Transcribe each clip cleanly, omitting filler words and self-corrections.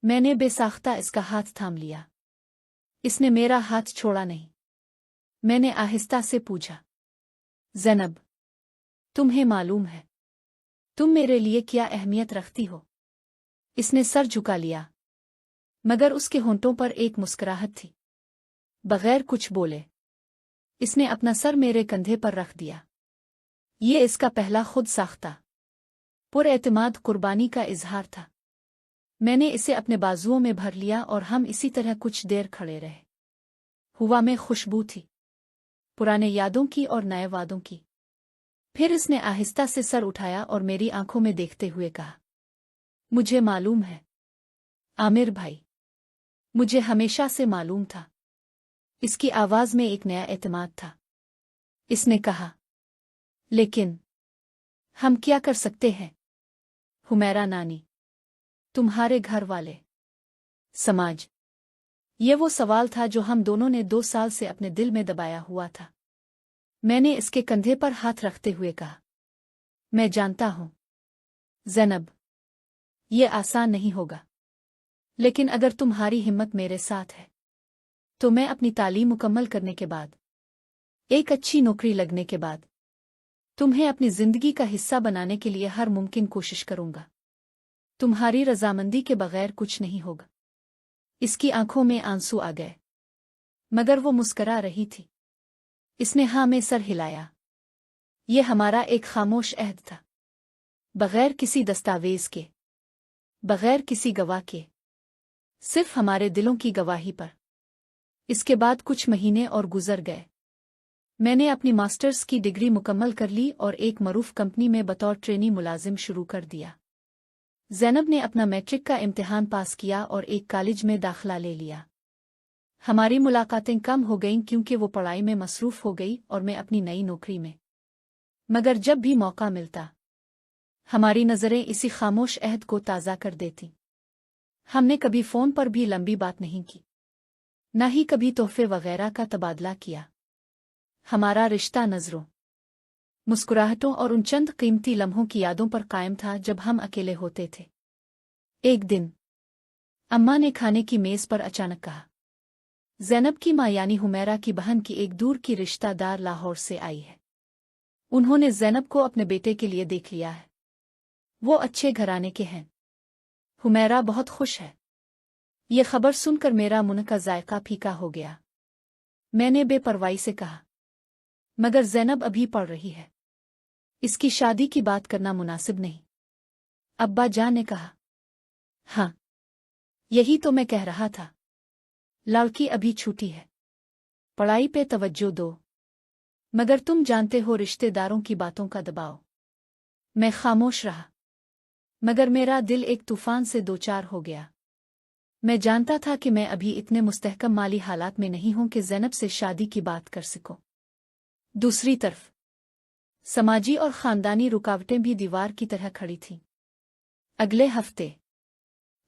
मैंने बेसाख्ता इसका हाथ थाम लिया। इसने मेरा हाथ छोड़ा नहीं। मैंने आहिस्ता से पूछा, ज़ैनब, तुम्हें मालूम है तुम मेरे लिए क्या अहमियत रखती हो? इसने सर झुका लिया, मगर उसके होंठों पर एक मुस्कुराहट थी। बगैर कुछ बोले इसने अपना सर मेरे कंधे पर रख दिया। ये इसका पहला खुद साख्ता पुरएतमाद कुर्बानी का इजहार था। मैंने इसे अपने बाजुओं में भर लिया और हम इसी तरह कुछ देर खड़े रहे। हवा में खुशबू थी, पुराने यादों की और नए वादों की। फिर इसने आहिस्ता से सर उठाया और मेरी आंखों में देखते हुए कहा, मुझे मालूम है आमिर भाई, मुझे हमेशा से मालूम था। इसकी आवाज में एक नया एतमाद था। इसने कहा, लेकिन हम क्या कर सकते हैं? हुमैरा नानी, तुम्हारे घर वाले, समाज। ये वो सवाल था जो हम दोनों ने 2 साल से अपने दिल में दबाया हुआ था। मैंने इसके कंधे पर हाथ रखते हुए कहा, मैं जानता हूं ज़ैनब, ये आसान नहीं होगा, लेकिन अगर तुम्हारी हिम्मत मेरे साथ है तो मैं अपनी तालीम मुकम्मल करने के बाद, एक अच्छी नौकरी लगने के बाद, तुम्हें अपनी जिंदगी का हिस्सा बनाने के लिए हर मुमकिन कोशिश करूंगा। तुम्हारी रजामंदी के बगैर कुछ नहीं होगा। इसकी आंखों में आंसू आ गए, मगर वो मुस्करा रही थी। इसने हाँ में सर हिलाया। ये हमारा एक खामोश अहद था, बगैर किसी दस्तावेज के, बगैर किसी गवाह के, सिर्फ हमारे दिलों की गवाही पर। इसके बाद कुछ महीने और गुजर गए। मैंने अपनी मास्टर्स की डिग्री मुकम्मल कर ली और एक मरूफ कंपनी में बतौर ट्रेनी मुलाजिम शुरू कर दिया। ज़ैनब ने अपना मैट्रिक का इम्तिहान पास किया और एक कॉलेज में दाखिला ले लिया। हमारी मुलाकातें कम हो गईं क्योंकि वो पढ़ाई में मसरूफ हो गई और मैं अपनी नई नौकरी में। मगर जब भी मौका मिलता, हमारी नज़रें इसी खामोश अहद को ताज़ा कर देती। हमने कभी फ़ोन पर भी लंबी बात नहीं की, न ही कभी तोहफे वगैरह का तबादला किया। हमारा रिश्ता नज़रों, मुस्कुराहटों और उन चंद कीमती लम्हों की यादों पर कायम था जब हम अकेले होते थे। एक दिन अम्मा ने खाने की मेज़ पर अचानक कहा, ज़ैनब की माँ यानी हुमैरा की बहन की एक दूर की रिश्तेदार लाहौर से आई है। उन्होंने ज़ैनब को अपने बेटे के लिए देख लिया है। वो अच्छे घराने के हैं। हुमैरा बहुत खुश है। ये खबर सुनकर मेरा मुंह का जायका फीका हो गया। मैंने बेपरवाही से कहा, मगर ज़ैनब अभी पढ़ रही है, इसकी शादी की बात करना मुनासिब नहीं। अब्बा जान ने कहा, हाँ, यही तो मैं कह रहा था। लड़की अभी छूटी है, पढ़ाई पे तवज्जो दो। मगर तुम जानते हो रिश्तेदारों की बातों का दबाव। मैं खामोश रहा, मगर मेरा दिल एक तूफान से दो चार हो गया। मैं जानता था कि मैं अभी इतने मुस्तहकम माली हालात में नहीं हूं कि ज़ैनब से शादी की बात कर सकूं। दूसरी तरफ समाजी और ख़ानदानी रुकावटें भी दीवार की तरह खड़ी थीं। अगले हफ्ते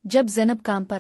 जब ज़ैनब काम पर